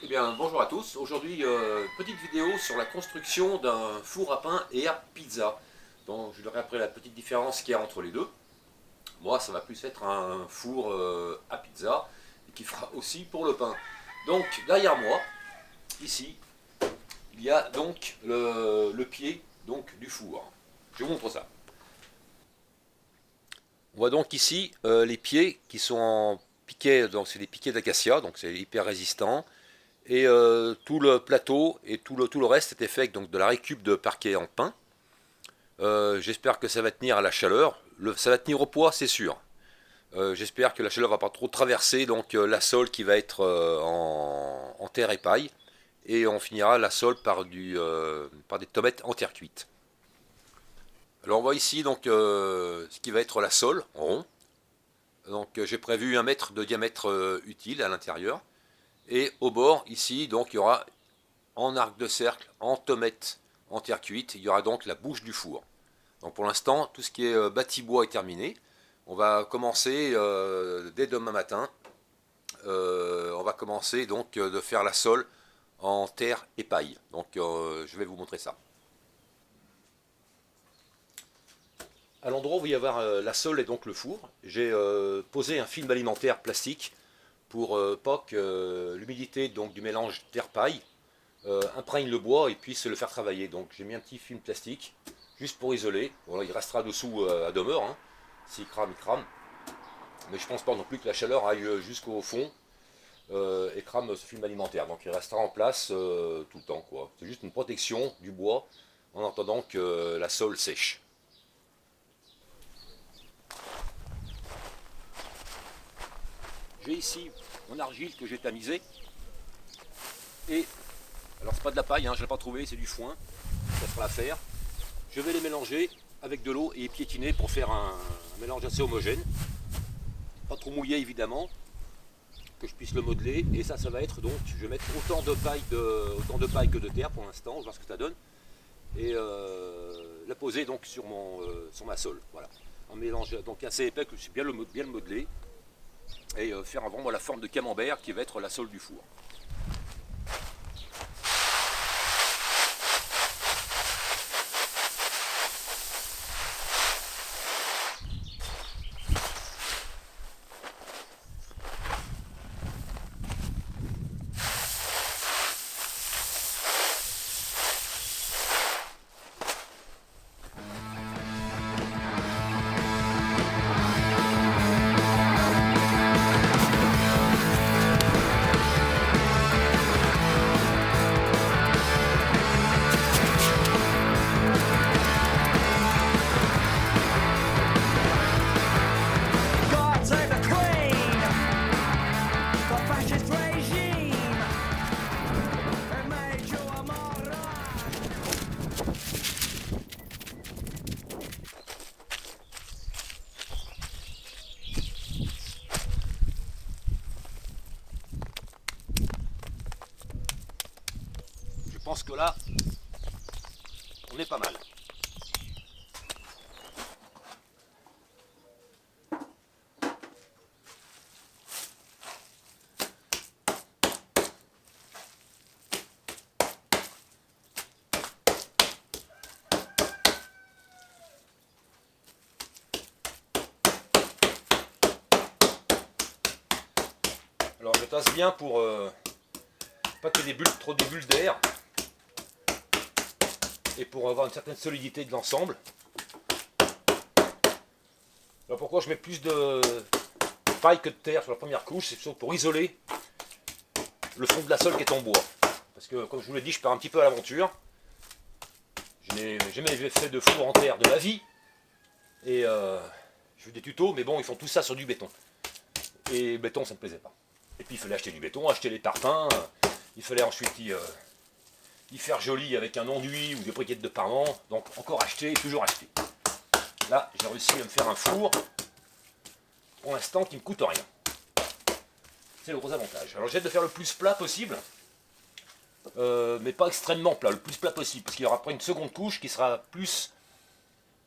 Eh bien, bonjour à tous. Aujourd'hui, petite vidéo sur la construction d'un four à pain et à pizza. Donc, je leur ai appris la petite différence qu'il y a entre les deux. Moi, ça va plus être un four à pizza et qui fera aussi pour le pain. Donc, derrière moi, ici, il y a donc le pied donc, du four. Je vous montre ça. On voit donc ici les pieds qui sont en piquet, donc c'est des piquets d'acacia, donc c'est hyper résistant. Et tout le plateau et tout le reste était fait donc de la récup de parquet en pain. J'espère que ça va tenir à la chaleur. Ça va tenir au poids, c'est sûr. J'espère que la chaleur va pas trop traverser donc la sole qui va être en terre et paille. Et on finira la sole par des tomates en terre cuite. Alors on voit ici donc ce qui va être la sole en rond. Donc j'ai prévu 1 mètre de diamètre utile à l'intérieur. Et au bord, ici, donc il y aura en arc de cercle, en tomate, en terre cuite, il y aura donc la bouche du four. Donc pour l'instant, tout ce qui est bâti bois est terminé. On va commencer dès demain matin. On va commencer donc de faire la sole en terre et paille. Donc je vais vous montrer ça. À l'endroit où il va y avoir la sole et donc le four, j'ai posé un film alimentaire plastique pour pas que l'humidité donc du mélange terre-paille imprègne le bois et puisse le faire travailler. Donc j'ai mis un petit film plastique juste pour isoler. Voilà, il restera dessous à demeure. Hein. S'il crame, il crame. Mais je pense pas non plus que la chaleur aille jusqu'au fond et crame ce film alimentaire. Donc il restera en place tout le temps. C'est juste une protection du bois en attendant que la sole sèche. J'ai ici mon argile que j'ai tamisée. Et alors c'est pas de la paille, hein, je ne l'ai pas trouvé, c'est du foin. Ça fera l'affaire. Je vais les mélanger avec de l'eau et piétiner pour faire un mélange assez homogène. Pas trop mouillé évidemment, que je puisse le modeler. Et ça va être donc, je vais mettre autant de paille que de terre pour l'instant, on va voir ce que ça donne. Et la poser donc sur ma sole. Voilà. Un mélange donc assez épais que je sais bien le modeler. Et faire vraiment la forme de camembert qui va être la sole du four. Je pense que là, on est pas mal. Alors je tasse bien pour pas qu'il y ait trop de bulles d'air et pour avoir une certaine solidité de l'ensemble. Alors pourquoi je mets plus de paille que de terre sur la première couche, c'est surtout pour isoler le fond de la sole qui est en bois. Parce que comme je vous l'ai dit, je pars un petit peu à l'aventure. Je n'ai jamais fait de four en terre de ma vie. Et je fais des tutos, mais bon, ils font tout ça sur du béton. Et le béton, ça ne me plaisait pas. Et puis il fallait acheter du béton, acheter les tarpins. Il fallait ensuite y faire joli avec un enduit ou des briquettes de parement. Donc encore acheter, toujours acheter. Là, j'ai réussi à me faire un four, pour l'instant, qui ne me coûte rien. C'est le gros avantage. Alors j'essaie de faire le plus plat possible, mais pas extrêmement plat, le plus plat possible, parce qu'il y aura après une seconde couche qui sera plus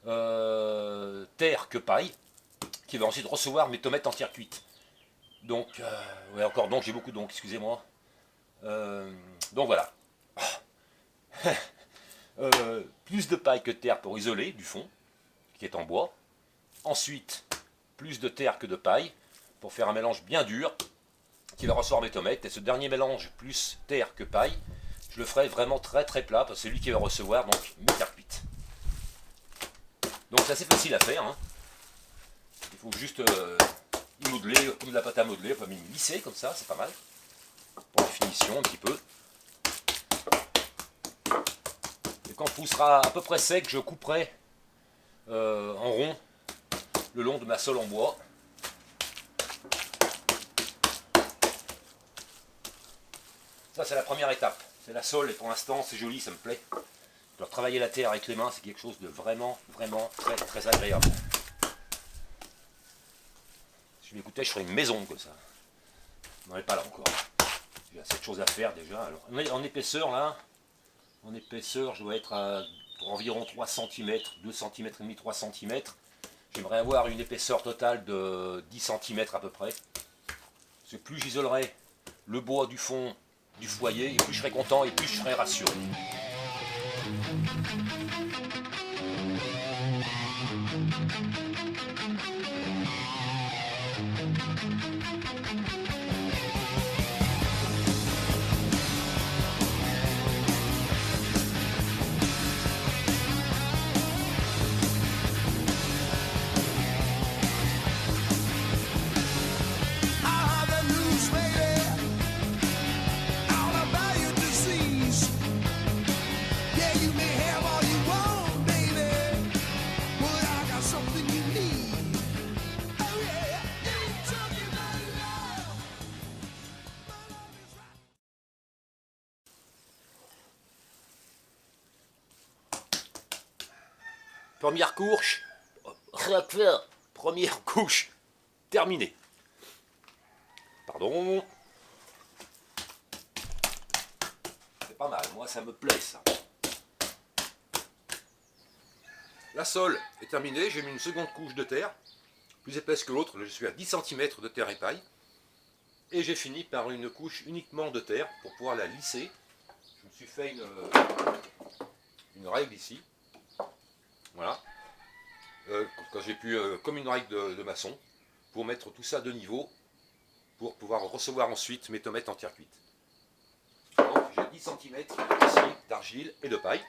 terre que paille, qui va ensuite recevoir mes tomates entières cuites. Donc, ouais, encore donc, j'ai beaucoup donc, excusez-moi. Donc voilà. Plus de paille que de terre pour isoler du fond, qui est en bois. Ensuite, plus de terre que de paille, pour faire un mélange bien dur, qui va recevoir mes tomates. Et ce dernier mélange, plus terre que paille, je le ferai vraiment très très plat, parce que c'est lui qui va recevoir donc mes terres cuites. Donc c'est assez facile à faire. Hein. Il faut juste y modeler, comme de la pâte à modeler, enfin lisser comme ça, c'est pas mal. Pour la finition un petit peu. Et quand tout sera à peu près sec, je couperai en rond le long de ma sole en bois. Ça c'est la première étape. C'est la sole et pour l'instant c'est joli, ça me plaît. Alors, travailler la terre avec les mains, c'est quelque chose de vraiment très très agréable. Si je l'écoutais, je ferais une maison comme ça. On n'en est pas là encore. J'ai assez de choses à faire déjà. Alors, en épaisseur là, en épaisseur, je dois être à environ 3 cm, 2 cm et demi, 3 cm. J'aimerais avoir une épaisseur totale de 10 cm à peu près. Parce que plus j'isolerai le bois du fond du foyer, et plus je serai content et plus je serai rassuré. Première couche terminée. Pardon. C'est pas mal, moi ça me plaît ça. La sole est terminée, j'ai mis une seconde couche de terre, plus épaisse que l'autre, je suis à 10 cm de terre et paille. Et j'ai fini par une couche uniquement de terre pour pouvoir la lisser. Je me suis fait une règle ici. Voilà. Quand j'ai pu, comme une règle de maçon, pour mettre tout ça de niveau, pour pouvoir recevoir ensuite mes tomates en terre cuite. Donc j'ai 10 cm ici d'argile et de paille.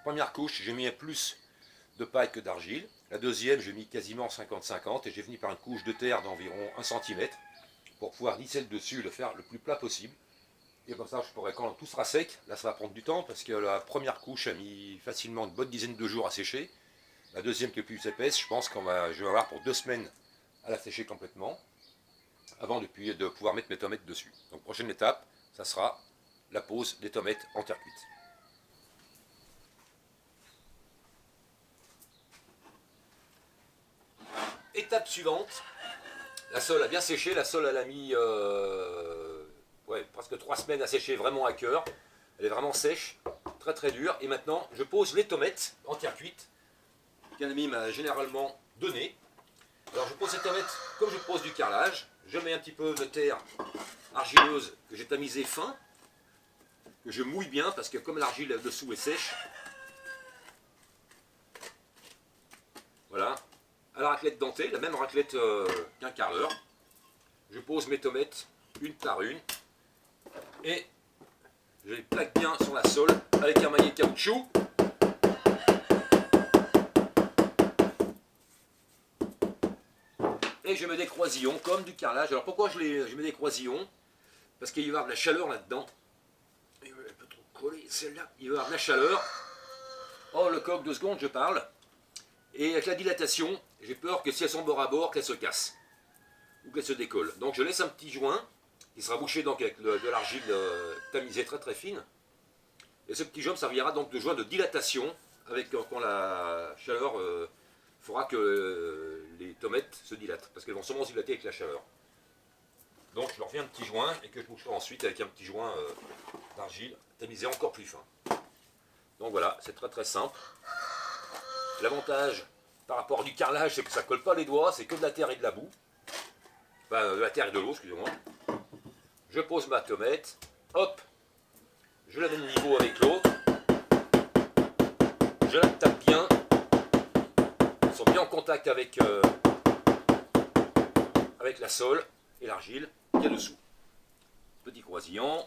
Première couche, j'ai mis plus de paille que d'argile. La deuxième, j'ai mis quasiment 50-50 et j'ai fini par une couche de terre d'environ 1 cm pour pouvoir lisser le dessus et le faire le plus plat possible. Et comme ça, je pourrais, quand tout sera sec, là ça va prendre du temps parce que la première couche a mis facilement une bonne dizaine de jours à sécher. La deuxième qui est plus épaisse, je pense que je vais avoir pour 2 semaines à la sécher complètement avant de pouvoir mettre mes tomates dessus. Donc prochaine étape, ça sera la pose des tomates en terre cuite. Étape suivante, la sole a bien séché, la sole elle a mis presque 3 semaines à sécher vraiment à cœur. Elle est vraiment sèche, très très dure. Et maintenant, je pose les tomates en terre cuite qu'un ami m'a généralement donné. Alors je pose ces tomates comme je pose du carrelage. Je mets un petit peu de terre argileuse que j'ai tamisée fin, que je mouille bien parce que comme l'argile dessous est sèche, voilà, à la raclette dentée, la même raclette qu'un carreleur, je pose mes tomates une par une et je les plaque bien sur la sole avec un maillet de caoutchouc. Et je mets des croisillons comme du carrelage. Alors pourquoi je mets des croisillons? Parce qu'il va y avoir de la chaleur là-dedans. Il va un peu trop coller celle-là. Il va y avoir de la chaleur. Oh, le coq, 2 secondes, je parle. Et avec la dilatation, j'ai peur que si elles sont bord à bord, qu'elles se cassent. Ou qu'elles se décollent. Donc je laisse un petit joint qui sera bouché donc avec de l'argile tamisée très très fine. Et ce petit joint servira donc de joint de dilatation avec quand la chaleur fera que les tomates se dilatent. Parce qu'elles vont sûrement se dilater avec la chaleur. Donc je leur fais un petit joint et que je boucherai ensuite avec un petit joint d'argile tamisé encore plus fin. Donc voilà, c'est très très simple. L'avantage par rapport du carrelage, c'est que ça ne colle pas les doigts, c'est que de la terre et de la boue. Enfin, de la terre et de l'eau, excusez-moi. Je pose ma tomate, hop, je la mets de niveau avec l'autre, je la tape bien, ils sont bien en contact avec, avec la sole et l'argile qu'il y a dessous. Petit croisillon,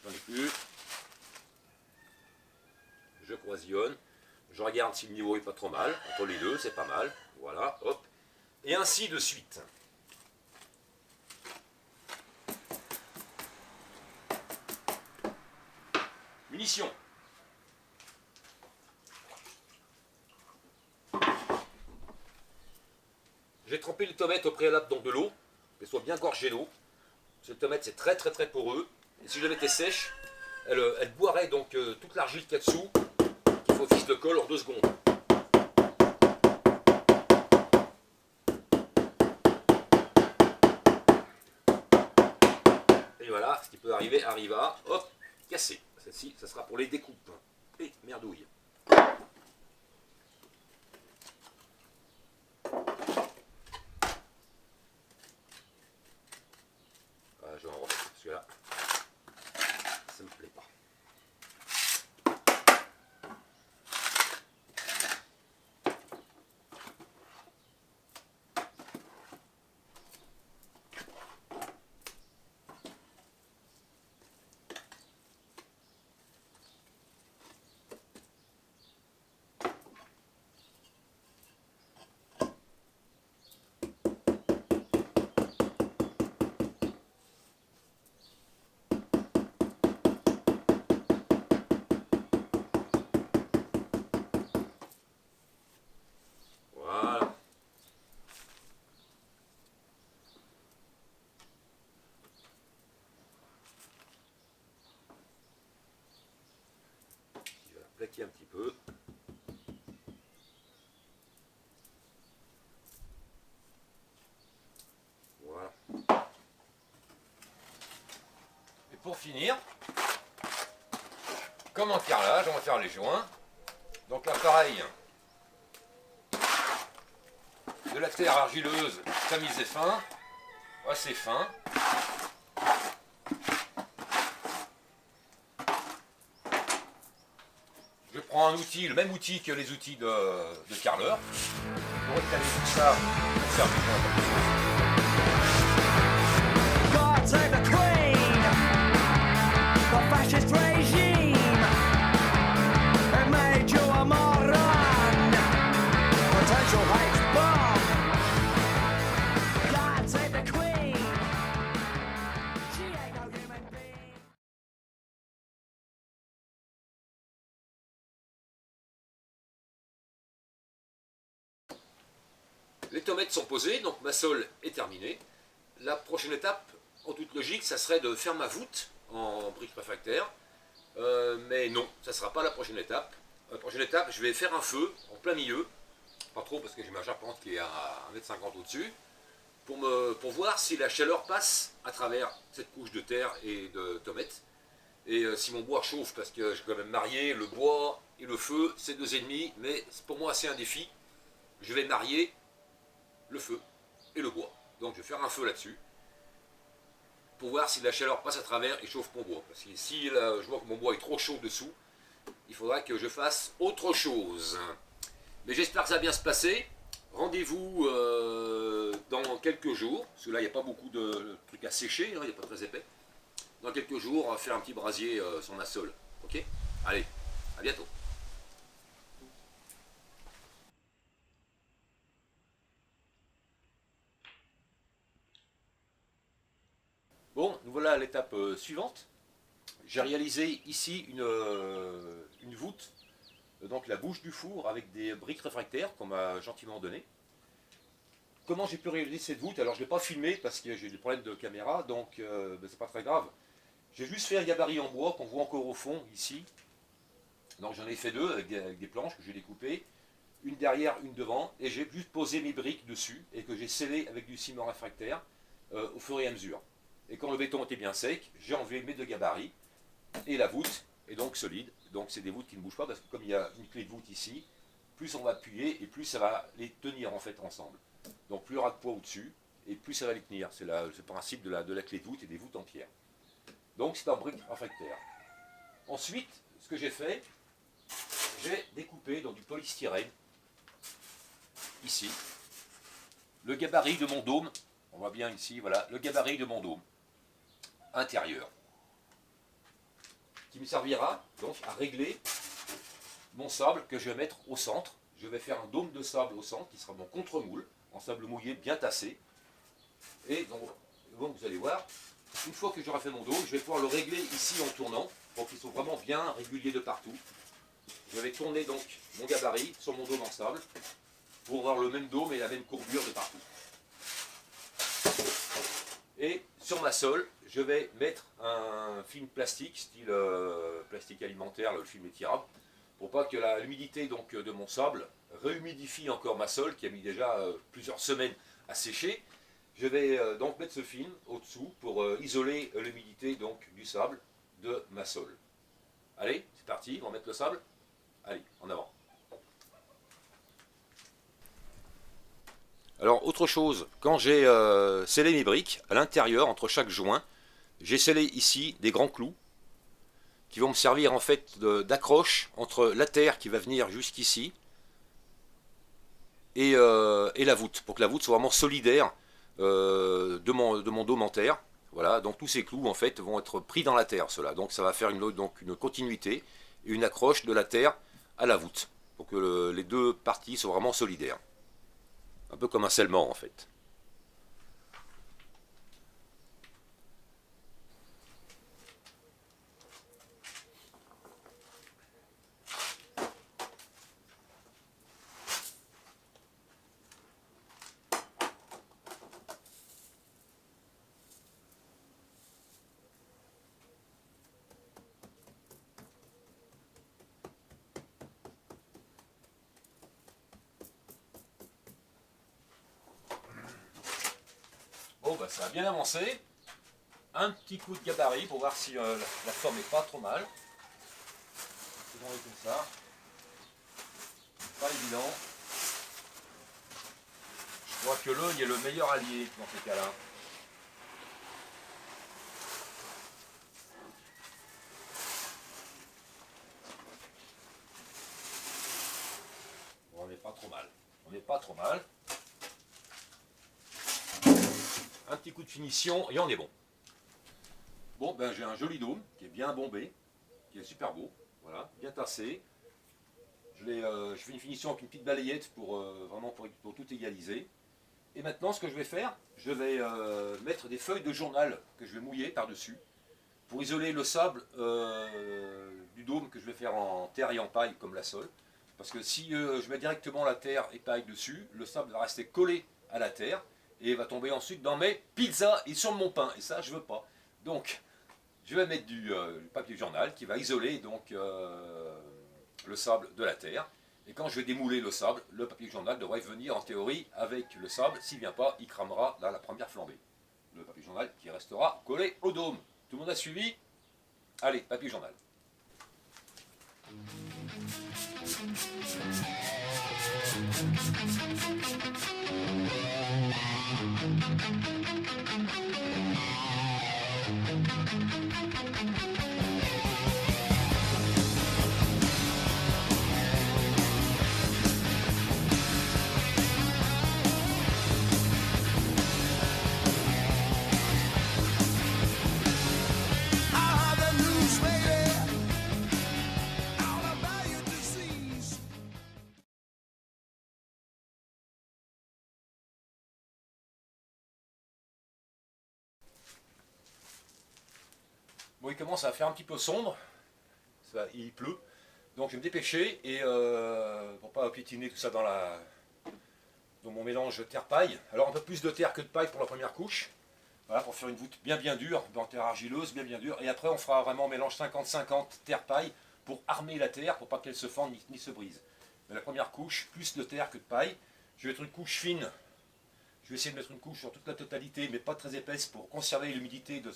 j'en ai plus, je croisillonne, je regarde si le niveau est pas trop mal, entre les deux c'est pas mal, voilà, hop, et ainsi de suite. Munitions. J'ai trempé les tomates au préalable dans de l'eau, qu'elles soient bien gorgées d'eau. Parce que les tomates c'est très poreux. Et si je les mettais sèches, elles boiraient donc toute l'argile qu'il y a dessous, qui fait office de colle en 2 secondes. Et voilà, ce qui peut arriver arriva. Hop, cassé. Celle-ci, ça sera pour les découpes. Et merdouille. Je vais en remettre, parce que là, ça me plaît pas. Voilà. Je vais la plaquer un petit peu. Voilà. Et pour finir, comme en carrelage, on va faire les joints. Donc là, pareil, de la terre argileuse tamisée fin, assez fin. Je prends un outil, le même outil que les outils de carreleur, pour étaler tout ça, pour faire des joints. God save the Queen, the fascist regime. It made you a moron, potential hate bomb. God save the Queen, she ain't no human being. Les tomates sont posées, donc ma sole est terminée. La prochaine étape, en toute logique, ça serait de faire ma voûte en briques réfractaires. Mais non, ça ne sera pas la prochaine étape. La prochaine étape, je vais faire un feu en plein milieu. Pas trop parce que j'ai ma charpente qui est à 1,50 m au-dessus. Pour voir si la chaleur passe à travers cette couche de terre et de tomates. Et si mon bois chauffe, parce que j'ai quand même marié le bois et le feu, c'est 2 ennemis, mais pour moi c'est un défi. Je vais marier le feu et le bois. Donc je vais faire un feu là-dessus pour voir si la chaleur passe à travers et chauffe mon bois. Parce que si là, je vois que mon bois est trop chaud dessous, il faudra que je fasse autre chose. Mais j'espère que ça va bien se passer. Rendez-vous dans quelques jours, parce que là il n'y a pas beaucoup de trucs à sécher, hein, il n'est pas très épais. Dans quelques jours, on va faire un petit brasier sur ma sole. Ok? Allez, à bientôt. Bon, nous voilà à l'étape suivante. J'ai réalisé ici une voûte, donc la bouche du four avec des briques réfractaires qu'on m'a gentiment donné. Comment j'ai pu réaliser cette voûte? Alors je ne l'ai pas filmé parce que j'ai des problèmes de caméra, donc c'est pas très grave. J'ai juste fait un gabarit en bois qu'on voit encore au fond ici. Donc j'en ai fait 2 avec des planches que j'ai découpées, une derrière, une devant, et j'ai juste posé mes briques dessus et que j'ai scellé avec du ciment réfractaire au fur et à mesure. Et quand le béton était bien sec, j'ai enlevé mes 2 gabarits et la voûte est donc solide. Donc c'est des voûtes qui ne bougent pas parce que comme il y a une clé de voûte ici, plus on va appuyer et plus ça va les tenir en fait ensemble. Donc plus il y aura de poids au-dessus et plus ça va les tenir. C'est le principe de la clé de voûte et des voûtes en pierre. Donc c'est en briques réfractaires. Ensuite, ce que j'ai fait, j'ai découpé dans du polystyrène, ici, le gabarit de mon dôme. On voit bien ici, voilà, le gabarit de mon dôme intérieur, qui me servira donc à régler mon sable que je vais mettre au centre. Je vais faire un dôme de sable au centre, qui sera mon contre-moule, en sable mouillé bien tassé. Et donc vous allez voir, une fois que j'aurai fait mon dôme, je vais pouvoir le régler ici en tournant, pour qu'il soit vraiment bien régulier de partout. Je vais tourner donc mon gabarit sur mon dôme en sable, pour avoir le même dôme et la même courbure de partout. Et sur ma sole, je vais mettre un film plastique, style plastique alimentaire, le film étirable, pour pas que l'humidité de mon sable réhumidifie encore ma sole, qui a mis déjà plusieurs semaines à sécher. Je vais donc mettre ce film au-dessous pour isoler l'humidité du sable de ma sole. Allez, c'est parti, on va mettre le sable. Allez, en avant. Alors, autre chose, quand j'ai scellé mes briques, à l'intérieur, entre chaque joint, j'ai scellé ici des grands clous qui vont me servir en fait d'accroche entre la terre qui va venir jusqu'ici et la voûte, pour que la voûte soit vraiment solidaire de mon dôme en terre. Voilà, donc tous ces clous en fait vont être pris dans la terre, cela. Donc ça va faire une continuité et une accroche de la terre à la voûte, pour que les deux parties soient vraiment solidaires. Un peu comme un scellement en fait. Bon, bah, ça a bien avancé. Un petit coup de gabarit pour voir si la forme n'est pas trop mal. C'est bon, comme ça. Pas évident. Je crois que l'œil est le meilleur allié dans ces cas-là. Bon, on n'est pas trop mal. On n'est pas trop mal. Un petit coup de finition et on est bon. Bon, ben j'ai un joli dôme qui est bien bombé, qui est super beau, voilà, bien tassé. Je fais une finition avec une petite balayette pour vraiment pour tout égaliser. Et maintenant, ce que je vais faire, je vais mettre des feuilles de journal que je vais mouiller par-dessus pour isoler le sable du dôme que je vais faire en terre et en paille comme la sole. Parce que si je mets directement la terre et paille dessus, le sable va rester collé à la terre et va tomber ensuite dans mes pizzas et sur mon pain. Et ça, je veux pas. Donc, je vais mettre du papier journal qui va isoler donc le sable de la terre. Et quand je vais démouler le sable, le papier journal devrait venir en théorie avec le sable. S'il ne vient pas, il cramera dans la première flambée. Le papier journal qui restera collé au dôme. Tout le monde a suivi? Allez, papier journal. Bon, il commence à faire un petit peu sombre, il pleut, donc je vais me dépêcher et pour pas piétiner tout ça dans mon mélange terre-paille. Alors un peu plus de terre que de paille pour la première couche, voilà, pour faire une voûte bien dure, en terre argileuse, bien dure. Et après on fera vraiment un mélange 50-50 terre-paille pour armer la terre, pour pas qu'elle se fende ni se brise. Mais la première couche, plus de terre que de paille. Je vais mettre une couche fine. Je vais essayer de mettre une couche sur toute la totalité, mais pas très épaisse, pour conserver l'humidité de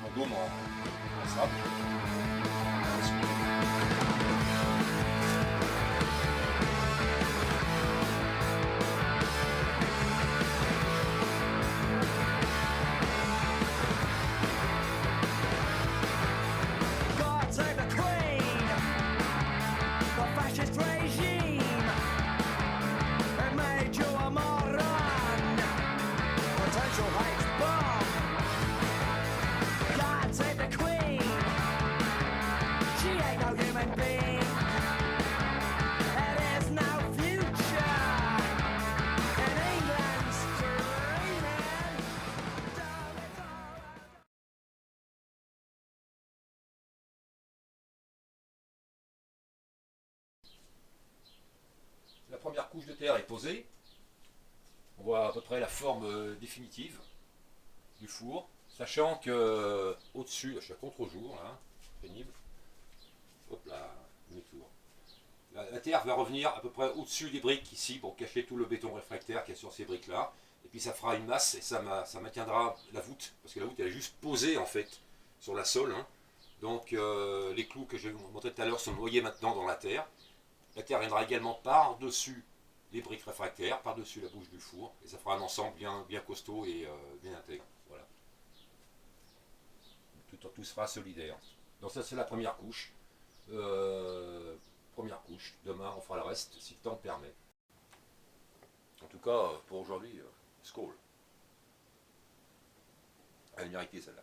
mon dôme en sable. la première couche de terre est posée. On voit à peu près la forme définitive du four, sachant que au-dessus, je suis à contre-jour, là, pénible. Hop là, demi-tour. La terre va revenir à peu près au-dessus des briques ici pour cacher tout le béton réfractaire qu'il y a sur ces briques-là. Et puis ça fera une masse et ça maintiendra la voûte, parce que la voûte elle est juste posée en fait sur la sole. Hein. Donc les clous que je vais vous montrer tout à l'heure sont noyés maintenant dans la terre. La terre viendra également par-dessus les briques réfractaires, par-dessus la bouche du four, et ça fera un ensemble bien costaud et bien intègre. Voilà. Tout sera solidaire. Donc ça c'est la première couche. Demain on fera le reste si le temps le permet. En tout cas, pour aujourd'hui, skål. Elle est méritée celle-là.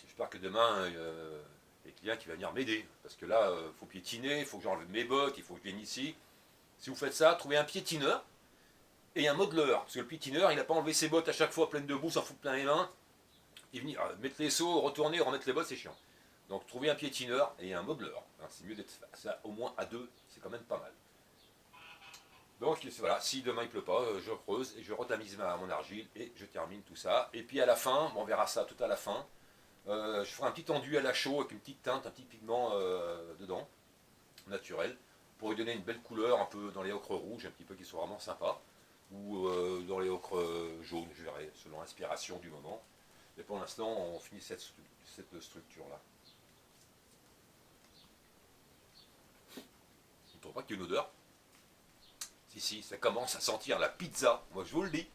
J'espère que demain, il y a quelqu'un qui va venir m'aider. Parce que là, il faut piétiner, il faut que j'enlève mes bottes, il faut que je vienne ici. Si vous faites ça, trouvez un piétineur et un modeleur. Parce que le piétineur, il n'a pas enlevé ses bottes à chaque fois pleines de boue, s'en fout plein les mains. Il vient mettre les seaux, retourner, remettre les bottes, c'est chiant. Donc trouvez un piétineur et un modeleur. Hein, c'est mieux d'être ça au moins à deux, c'est quand même pas mal. Donc voilà, si demain il pleut pas, je creuse et je retamise mon argile et je termine tout ça. Et puis à la fin, on verra ça tout à la fin, je ferai un petit enduit à la chaux avec une petite teinte, un petit pigment dedans, naturel, pour lui donner une belle couleur, un peu dans les ocres rouges, un petit peu qui soit vraiment sympa, ou dans les ocres jaunes, je verrai, selon l'inspiration du moment. Mais pour l'instant, on finit cette structure-là. On ne trouve pas qu'il y a une odeur. Si, ça commence à sentir la pizza, moi je vous le dis.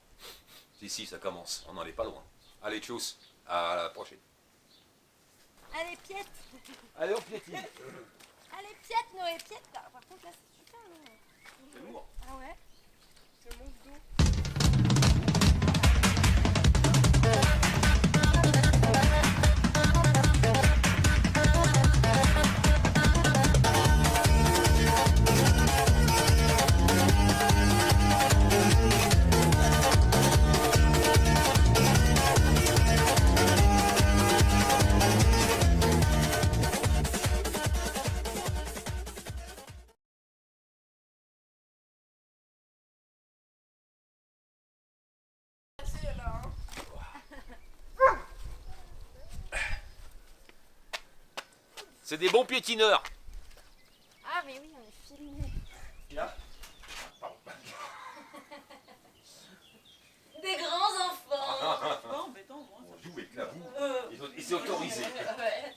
Si, ça commence, on n'en est pas loin. Allez, tchuss, à la prochaine. Allez, piète. Allez, on piétine. Allez, piète, Noé, piète. Là. Par contre, là, c'est super lourd. C'est lourd. Ah ouais. Je monte d'eau. C'est des bons piétineurs. Ah, mais oui, on est filmé. Des grands enfants. Pas embêtant, moi. On joue avec la boue. Et c'est autorisé. Ouais.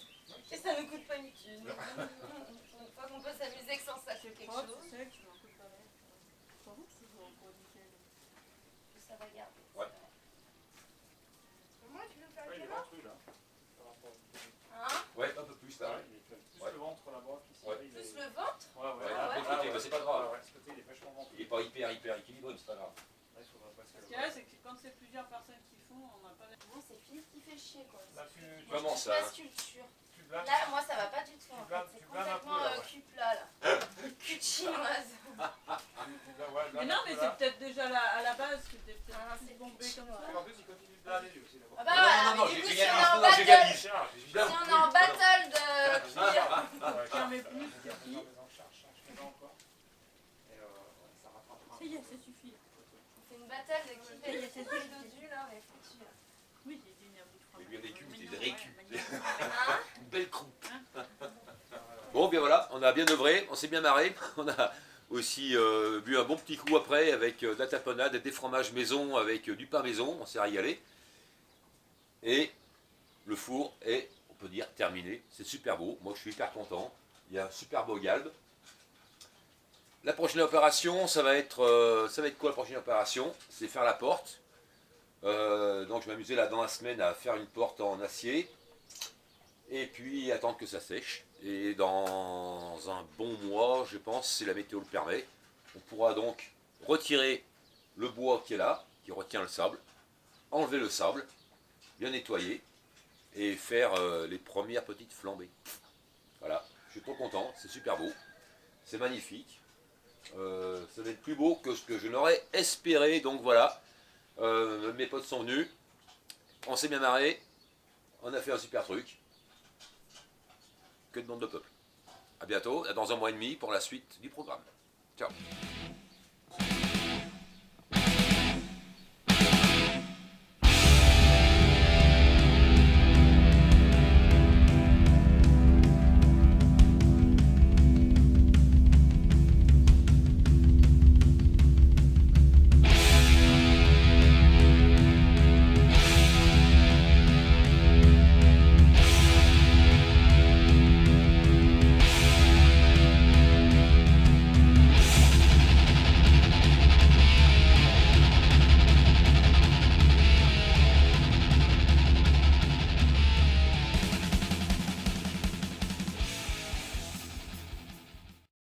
Et ça ne coûte pas une thune. Une fois qu'on peut s'amuser que sans ça, c'est quelque chose. Tu sais que tu m'en coûtes pas l'air. Comment c'est pour nickel? Ça va garder. Ouais. Moi, tu veux faire Ouais, il le est là ventru là. Par rapport au- Hein? Ouais, un peu plus là. Ouais, il est plus le ventre là-bas qu'ici. Ouais. Il est- Plus le ventre? Ouais, ouais. Ouais, Ah ouais. de l'autre côté, bah, c'est pas grave. Ouais, ce côté il est vachement ventré. Il n'est pas hyper équilibré, mais c'est pas grave. Là, il faudra passer Ce qu'il y a, c'est que quand c'est plusieurs personnes qui font, on n'a pas la... Moi, c'est Philippe qui fait chier, quoi. Là, tu Comment ça, La hein sculpture. blâmes. Là, moi, ça va pas du tout. En blâmes- fait. C'est tu blâmes un peu, complètement là, ouais. cul plat, là. Cul de chinoise. Mais non, mais c'est peut-être déjà à la base que t'es peut-être Ah, plus c'est bombé plus comme chinois. ça. En plus, il continue de blâmer lui aussi là-bas. Ah bah Non, voilà, non, non, mais du coup, j'ai si gagné. on est en Non, battle, j'égalise. si on est en battle de cuir, J'en mets plus, c'est qui? Encore. Et ça rattrapera. Ça y est, ça suffit. on fait une battle de qui fait le plus dodu, là, mais foutu, là. Oui, j'ai dit une bout de fromage. Il lui a des cubes, Mignon, des ouais, récup. magnifique. Hein? Une belle croupe. Bon, bien voilà, on a bien œuvré, on s'est bien marré. On a aussi bu un bon petit coup après avec de la tapenade, des fromages maison avec du pain maison, on s'est régalé. Et le four est, on peut dire, terminé. C'est super beau, moi je suis hyper content. Il y a un super beau galbe. La prochaine opération, ça va être quoi la prochaine opération? C'est faire la porte. Donc je vais m'amuser là dans la semaine à faire une porte en acier. Et puis attendre que ça sèche. Et dans un bon mois, je pense, si la météo le permet, on pourra donc retirer le bois qui est là, qui retient le sable, enlever le sable, bien nettoyer, et faire les premières petites flambées. Voilà, je suis trop content, c'est super beau, c'est magnifique. Ça va être plus beau que ce que je n'aurais espéré, donc voilà. Mes potes sont venus, on s'est bien marré, on a fait un super truc. Que demande le peuple? À bientôt, dans un mois et demi pour la suite du programme. Ciao.